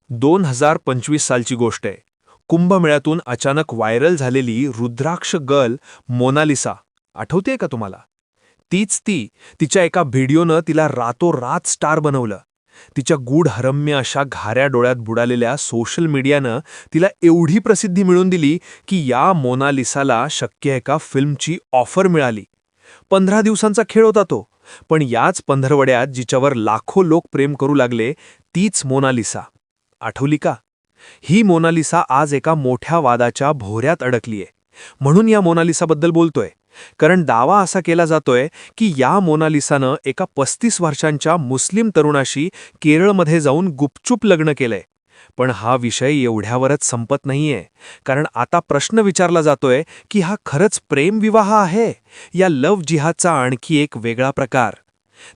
2025 सालची गोष्ट आहे. कुंभमेळ्यातून अचानक व्हायरल झालेली रुद्राक्ष गर्ल मोनालिसा आठवतेय का तुम्हाला? तीच ती. तिच्या एका व्हिडिओनं तिला रातोरात स्टार बनवलं. तिच्या गूढहरम्य अशा घाऱ्या डोळ्यात बुडालेल्या सोशल मीडियानं तिला एवढी प्रसिद्धी मिळवून दिली की या मोनालिसाला शक्य एका फिल्मची ऑफर मिळाली. 15 दिवसांचा खेळ होता तो, पण याच पंधरवड्यात जिच्यावर लाखो लोक प्रेम करू लागले तीच मोनालिसा. आठवली का? ही मोनालिसा आज एका मोठ्या वादाच्या भोऱ्यात अडकलीये. म्हणून या मोनालिसाबद्दल बोलतोय, कारण दावा असा केला जातोय की या मोनालिसानं एका 35 वर्षांच्या मुस्लिम तरुणाशी केरळमध्ये जाऊन गुपचूप लग्न केलंय. पण हा विषय एवढ्यावरच संपत नाहीये, कारण आता प्रश्न विचारला जातोय की हा खरंच प्रेमविवाह आहे या लव्ह जिहादचा आणखी एक वेगळा प्रकार.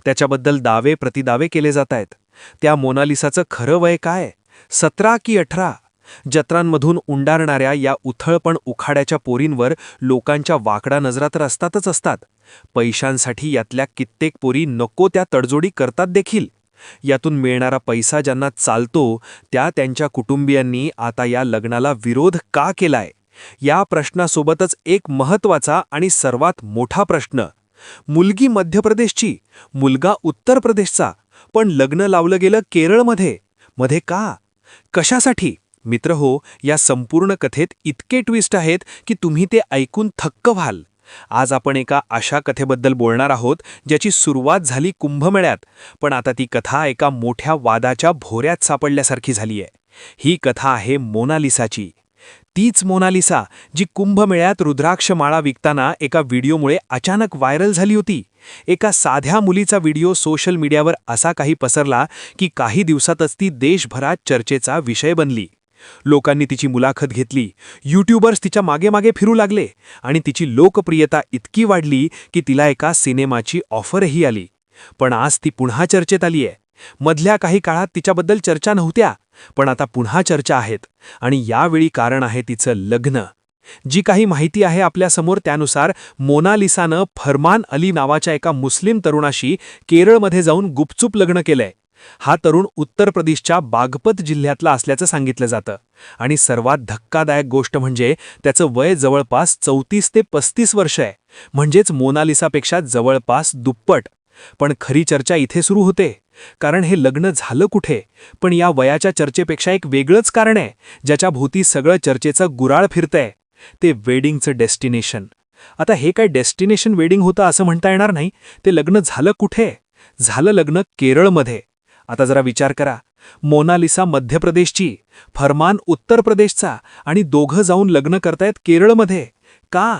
त्याच्याबद्दल दावे प्रतिदावे केले जातायत. त्या मोनालिसाचं खरं वय काय? 17 की 18? जत्रांमधून उंडारणाऱ्या या उथळपण उखाड्याच्या पोरींवर लोकांच्या वाकड्या नजरा तर असतातच असतात. पैशांसाठी यातल्या कित्येक पोरी नको त्या तडजोडी करतात देखील. यातून मिळणारा पैसा ज्यांना चालतो त्या त्यांच्या कुटुंबियांनी आता या लग्नाला विरोध का केलाय? या प्रश्नासोबतच एक महत्त्वाचा आणि सर्वात मोठा प्रश्न. मुलगी मध्य प्रदेशची, मुलगा उत्तर प्रदेशचा, पण लग्न लावलं गेलं केरळमध्ये. मध्ये का? कशासाठी? मित्रहो, या संपूर्ण कथेत इतके ट्विस्ट आहेत की तुम्ही ते ऐकून थक्क व्हाल. आज आपण एका अशा कथेबद्दल बोलणार आहोत ज्याची सुरुवात झाली कुंभमेळ्यात, पण आता ती कथा एका मोठ्या वादाच्या भोऱ्यात सापडल्यासारखी झालीय. ही कथा आहे मोनालिसाची. तीच मोनालिसा जी कुंभमेळ्यात रुद्राक्ष माळा विकताना एका व्हिडिओमुळे अचानक व्हायरल झाली होती. एका साध्या मुलीचा व्हिडिओ सोशल मीडियावर असा काही पसरला की काही दिवसातच ती देशभरात चर्चेचा विषय बनली. लोकांनी तिची मुलाखत घेतली, यूट्यूबर्स तिच्या मागे मागे फिरू लागले आणि तिची लोकप्रियता इतकी वाढली की तिला एका सिनेमाची ऑफरही आली. पण आज ती पुन्हा चर्चेत आलीय. मधल्या काही काळात तिच्याबद्दल चर्चा नव्हत्या, पण आता पुन्हा चर्चा आहेत. आणि यावेळी कारण आहे तिचं लग्न. जी काही माहिती आहे आपल्यासमोर त्यानुसार मोनालिसानं फरमान अली नावाच्या एका मुस्लिम तरुणाशी केरळमध्ये जाऊन गुपचूप लग्न केलंय. हा तरुण उत्तर प्रदेशच्या बागपत जिल्ह्यातला असल्याचं सांगितलं जातं. आणि सर्वात धक्कादायक गोष्ट म्हणजे त्याचं वय जवळपास 34 ते 35 वर्ष आहे, म्हणजेच मोनालिसापेक्षा जवळपास दुप्पट. पण खरी चर्चा इथे सुरू होते, कारण हे लग्न झालं कुठे? पण या वयाच्या चर्चेपेक्षा एक वेगळंच कारण आहे ज्याच्या भोवती सगळं चर्चेचं गुराळ फिरतंय. ते वेडिंगचं डेस्टिनेशन. आता हे काय डेस्टिनेशन वेडिंग होतं असं म्हणता येणार नाही. ते लग्न झालं कुठे? झालं लग्न केरळमध्ये. आता जरा विचार करा. मोनालिसा मध्य प्रदेशची, फरमान उत्तर प्रदेशचा, आणि दोघं जाऊन लग्न करतायत केरळमध्ये. का?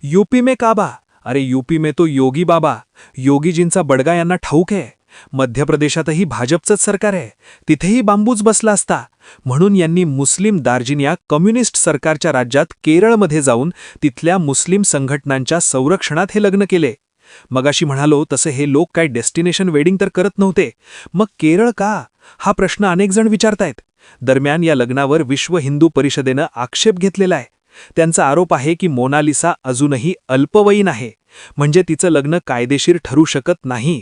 यूपी में काबा. अरे यूपी में तो योगी बाबा, योगीजींचा बडगा यांना ठाऊक आहे. मध्य प्रदेशातही भाजपचंच सरकार आहे, तिथेही बांबूच बसला असता. म्हणून यांनी मुस्लिम दार्जिन कम्युनिस्ट सरकारच्या राज्यात केरळमध्ये जाऊन तिथल्या मुस्लिम संघटनांच्या संरक्षणात हे लग्न केले. मगाशी म्हणालो तसं हे लोक काय डेस्टिनेशन वेडिंग तर करत नव्हते. मग केरळ का? हा प्रश्न अनेक जण विचारतायत. दरम्यान या लग्नावर विश्व हिंदू परिषदेनं आक्षेप घेतलेला आहे. त्यांचा आरोप आहे की मोनालिसा अजूनही अल्पवयीन आहे, म्हणजे तिचं लग्न कायदेशीर ठरू शकत नाही.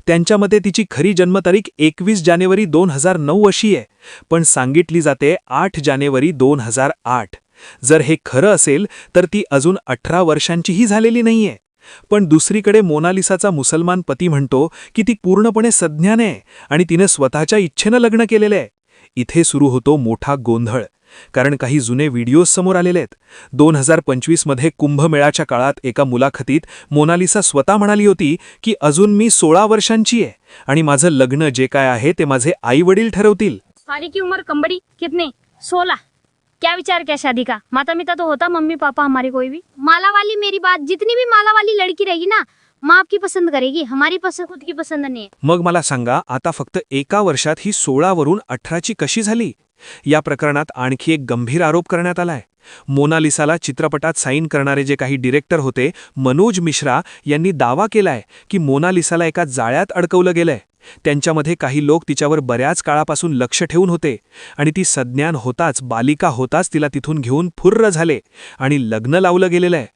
त्यांच्या मते तिची खरी जन्मतारीख 21 जानेवारी 2009 अशी आहे, पण सांगितली जाते 8 जानेवारी 2008. जर हे खरं असेल तर ती अजून 18 वर्षांचीही झालेली नाहीये. पण दुसरीकडे मोनालिसाचा मुसलमान पती म्हणतो की ती पूर्णपणे सज्ञान आहे आणि तिने स्वतःच्या इच्छेनं लग्न केलेलं आहे. इथे सुरू होतो मोठा गोंधळ, कारण काही जुने व्हिडिओज समोर आलेले आहेत. 2025 मध्ये कुंभमेळ्याच्या काळात एका मुलाखतीत मोनालिसा स्वतः म्हणाली होती की अजून मी 16 वर्षांची आहे आणि माझं लग्न जे काय आहे ते माझे आई वडील ठरवतील. सारी की उम्र कम बड़ी कितने 16. क्या विचार क्या शादी का? माता पिता तो होता, मम्मी पापा हमारे कोई भी. माला वाली मेरी बात, जितनी भी माला वाली लड़की रहेगी ना, माँ आपकी पसंद करेगी, हमारी पसंद खुद की पसंद नहीं है. मग मला सांगा, आता फक्त एका वर्षात ही 16 वरून 18ची कशी झाली? या प्रकरणात आणखी एक गंभीर आरोप करण्यात आलाय. मोनालिसाला चित्रपटात साईन करणारे जे काही डिरेक्टर होते, मनोज मिश्रा, यांनी दावा केलाय की मोनालिसाला एका जाळ्यात अडकवलं गेलंय. त्यांच्यामध्ये काही लोक तिच्यावर बऱ्याच काळापासून लक्ष ठेवून होते आणि ती सज्ञान होताच, बालिका होताच तिला तिथून घेऊन फुर्र झाले आणि लग्न लावलं गेलेलं आहे.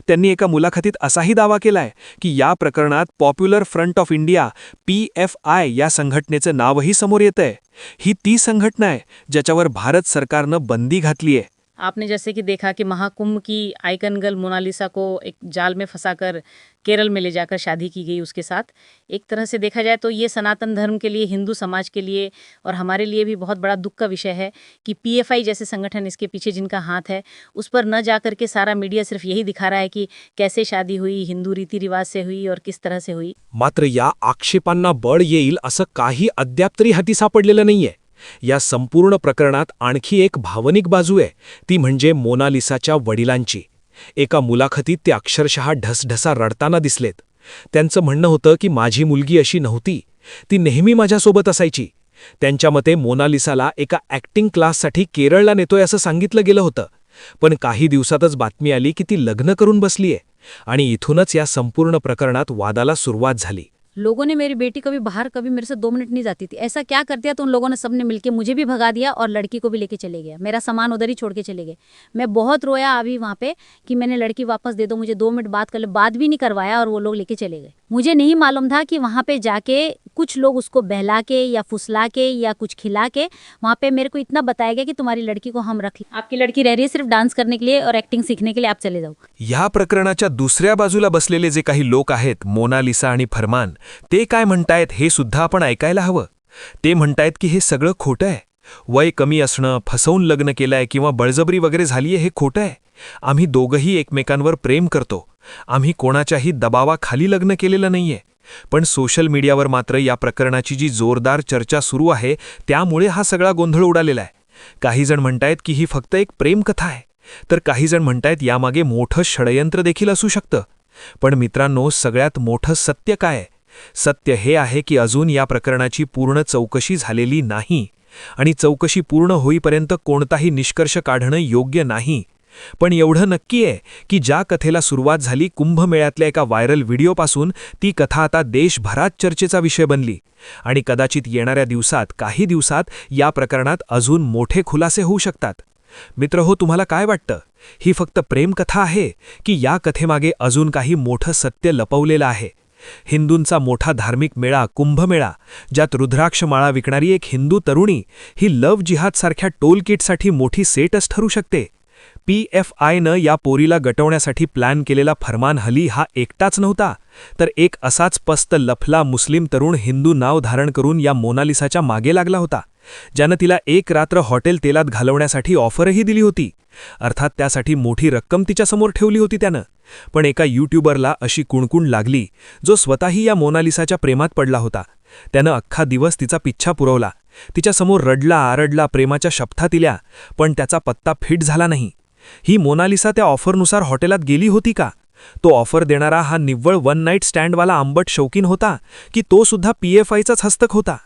त्यांनी एका मुलाखतीत असाही दावा केलाय की या प्रकरणात popular front of India PFI या संघटनेचं नावही समोर येतंय. ही ती संघटना आहे ज्याच्यावर भारत सरकारनं बंदी घातलीय. आपने जैसे कि देखा कि महाकुंभ की आइकन गर्ल मोनालिसा को एक जाल में फंसाकर केरल में ले जाकर शादी की गई उसके साथ. एक तरह से देखा जाए तो ये सनातन धर्म के लिए, हिंदू समाज के लिए और हमारे लिए भी बहुत बड़ा दुख का विषय है कि PFI जैसे संगठन इसके पीछे जिनका हाथ है, उस पर न जा करके सारा मीडिया सिर्फ यही दिखा रहा है कि कैसे शादी हुई, हिंदू रीति रिवाज से हुई और किस तरह से हुई. मात्र या आक्षेपांना बळ येईल असं काही अद्याप तरी हाती सापडलेलं नाहीये. या संपूर्ण प्रकरणात आणखी एक भावनिक बाजू आहे, ती म्हणजे मोनालिसाच्या वडिलांची. एका मुलाखतीत ते अक्षरशः ढसढसा रडताना दिसलेत. त्यांचं म्हणणं होतं की माझी मुलगी अशी नव्हती, ती नेहमी माझ्यासोबत असायची. त्यांच्या मते मोनालिसाला एका ॲक्टिंग क्लाससाठी केरळला नेतोय असं सांगितलं गेलं होतं. पण काही दिवसातच बातमी आली की ती लग्न करून बसलीये आणि इथूनच या संपूर्ण प्रकरणात वादाला सुरुवात झाली. लोगों ने मेरी बेटी कभी बाहर, कभी मेरे से 2 मिनट नहीं जाती थी. ऐसा क्या कर दिया तो उन लोगों ने सबने मिलके मुझे भी भगा दिया और लड़की को भी लेके चले गए. मेरा सामान उधर ही छोड़ के चले गए. मैं बहुत रोया अभी वहाँ पे कि मैंने लड़की वापस दे दो, मुझे 2 मिनट बात कर ले. बात भी नहीं करवाया और वो लोग लेके चले गए. मुझे नहीं मालूम था कि वहाँ पे जाके कुछ लोग उसको बहला के या फुसला के या कुछ खिला के वहाँ पे मेरे को इतना बताया गया कि तुम्हारी लड़की को हम रख, आपकी लड़की रह रही है सिर्फ डांस करने के लिए और एक्टिंग सीखने के लिए, आप चले जाओ. या प्रकरणाच्या दुसऱ्या बाजूला बसलेले जे काही लोक आहेत, मोनालिसा आणि फरमान, ते काय म्हणतायत हे सुद्धा आपण ऐकायला हवं. ते म्हणतायत की हे सगळं खोटं आहे. वय कमी असणं, फसवून लग्न केलंय किंवा बळजबरी वगैरे झालीये हे खोटं आहे. आम्ही दोघंही एकमेकांवर प्रेम करतो. आम्ही कोणाच्याही दबावाखाली लग्न केलेलं नाहीये. पण सोशल मीडियावर मात्र या प्रकरणाची जी जोरदार चर्चा सुरू आहे त्यामुळे हा सगळा गोंधळ उडालेला आहे. काही जण म्हणतायत की ही फक्त एक प्रेमकथा आहे, तर काही जण म्हणतायत यामागे मोठं षडयंत्र देखील असू शकतं. पण मित्रांनो, सगळ्यात मोठं सत्य काय आहे? सत्य हे आहे की अजून या प्रकरणाची पूर्ण चौकशी झालेली नाही आणि चौकशी पूर्ण होईपर्यंत कोणताही निष्कर्ष काढणं योग्य नाही. पण एवढं नक्की आहे की ज्या कथेला सुरुवात झाली कुंभमेळ्यातल्या एका व्हायरल व्हिडिओपासून, ती कथा आता देशभरात चर्चेचा विषय बनली आणि कदाचित येणाऱ्या दिवसात, काही दिवसात या प्रकरणात अजून मोठे खुलासे होऊ शकतात. मित्रहो, तुम्हाला काय वाटतं? ही फक्त प्रेमकथा आहे की या कथेमागे अजून काही मोठं सत्य लपवलेलं आहे? हिंदूंचा मोठा धार्मिक मेळा कुंभमेळा, ज्यात रुद्राक्ष माळा विकणारी एक हिंदू तरुणी ही लव्ह जिहादसारख्या टोल किटसाठी मोठी सेटच ठरू शकते. PFIनं या पोरीला गटवण्यासाठी प्लॅन केलेला फरमान अली हा एकटाच नव्हता, तर एक असाच पस्त लफला मुस्लिम तरुण हिंदू नाव धारण करून या मोनालिसाच्या मागे लागला होता, ज्यानं तिला एक रात्र हॉटेल तेलात घालवण्यासाठी ऑफरही दिली होती. अर्थात त्यासाठी मोठी रक्कम तिच्यासमोर ठेवली होती त्यानं. पण एका यूट्यूबरला अशी कुणकुण लागली, जो स्वतःही या मोनालिसाच्या प्रेमात पडला होता. त्यानं अख्खा दिवस तिचा पिच्छा पुरवला, तिच्यासमोर रडला, आरडला, प्रेमाच्या शपथा दिल्या, पण त्याचा पत्ता फिट झाला नाही. ही मोनालिसा त्या ऑफरनुसार हॉटेलात गेली होती का? तो ऑफर देणारा हा निव्वळ वन नाईट स्टँडवाला आंबट शौकीन होता की तो सुद्धा PFIचाच हस्तक होता?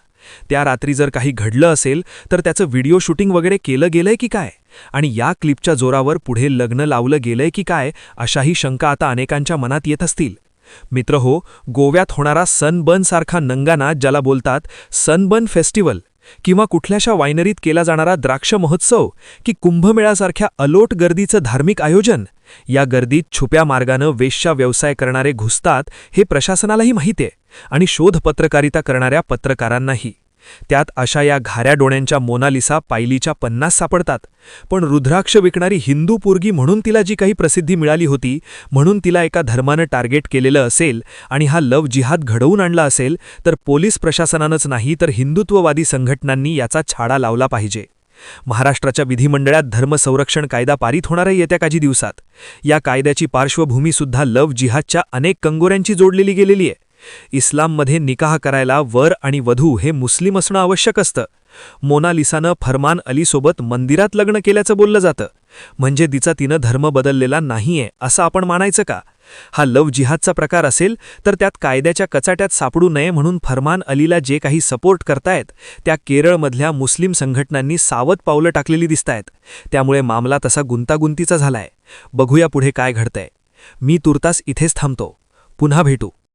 त्या रात्री जर काही घडलं असेल तर त्याचं व्हिडिओ शूटिंग वगैरे केलं गेलंय की काय? आणि या क्लिपच्या जोरावर पुढे लग्न लावलं गेलंय की काय, अशाही शंका आता अनेकांच्या मनात येत असतील. मित्रहो, गोव्यात होणारा सनबर्न सारखा नंगाना, ज्याला बोलतात सनबर्न फेस्टिवल, किंवा कुठल्याशा वायनरीत केला जाणारा द्राक्ष महोत्सव की कुंभमेळ्यासारख्या अलोट गर्दीचं धार्मिक आयोजन, या गर्दीत छुप्या मार्गानं वेश्या व्यवसाय करणारे घुसतात हे प्रशासनालाही माहिती आहे आणि शोध पत्रकारिता करणाऱ्या पत्रकारांनाही. त्यात अशा या घाऱ्या डोळ्यांच्या मोनालिसा पायलीच्या 50 सापडतात. पण रुद्राक्ष विकणारी हिंदू पोरगी म्हणून तिला जी काही प्रसिद्धी मिळाली होती, म्हणून तिला एका धर्मानं टार्गेट केलेलं असेल आणि हा लव्ह जिहाद घडवून आणला असेल, तर पोलीस प्रशासनानंच नाही तर हिंदुत्ववादी संघटनांनी याचा छाडा लावला पाहिजे. महाराष्ट्राच्या विधिमंडळात धर्म संरक्षण कायदा पारित होणार आहे येत्या काही दिवसात. या कायद्याची पार्श्वभूमीसुद्धा लव्ह जिहादच्या अनेक कंगोऱ्यांची जोडलेली गेलेली आहे. इस्लाममध्ये निकाह करायला वर आणि वधू हे मुस्लिम असणं आवश्यक असतं. मोनालिसानं फरमान अलीसोबत मंदिरात लग्न केल्याचं बोललं जातं. म्हणजे तिनं धर्म बदललेला नाहीये असं आपण मानायचं का? हा लव्ह जिहादचा प्रकार असेल तर त्यात कायद्याच्या कचाट्यात सापडू नये म्हणून फरमान अलीला जे काही सपोर्ट करतायत त्या केरळमधल्या मुस्लिम संघटनांनी सावध पावलं टाकलेली दिसतायत. त्यामुळे मामला तसा गुंतागुंतीचा झालाय. बघूया पुढे काय घडतंय. मी तुर्तास इथेच थांबतो. पुन्हा भेटू.